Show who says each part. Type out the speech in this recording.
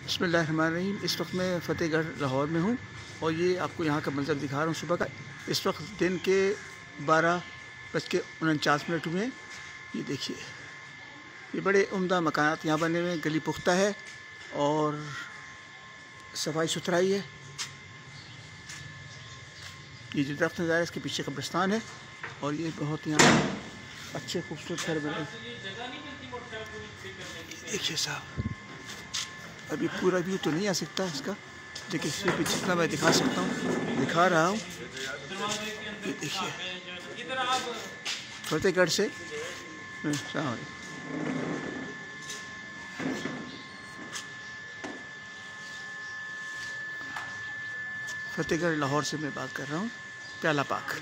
Speaker 1: बिस्मिल्लाहिर्रहमानिर्रहीम। इस वक्त मैं फ़तेहगढ़ लाहौर में हूँ और ये आपको यहाँ का मंज़र दिखा रहा हूँ सुबह का। इस वक्त दिन के 12:49 हुए हैं। ये देखिए, ये बड़े उम्दा मकानात यहाँ बने हुए हैं। गली पुख्ता है और सफाई सुथराई है। ये जो दरख्त नज़ारा है इसके पीछे कब्रिस्तान है और ये बहुत यहाँ अच्छे खूबसूरत घर बने। देखिए साहब, अभी पूरा व्यू तो नहीं आ सकता इसका, लेकिन इससे भी जितना मैं दिखा सकता हूँ दिखा रहा हूँ। ये देखिए, फतेहगढ़ से फतेहगढ़ लाहौर से मैं बात कर रहा हूँ। प्याला पाक।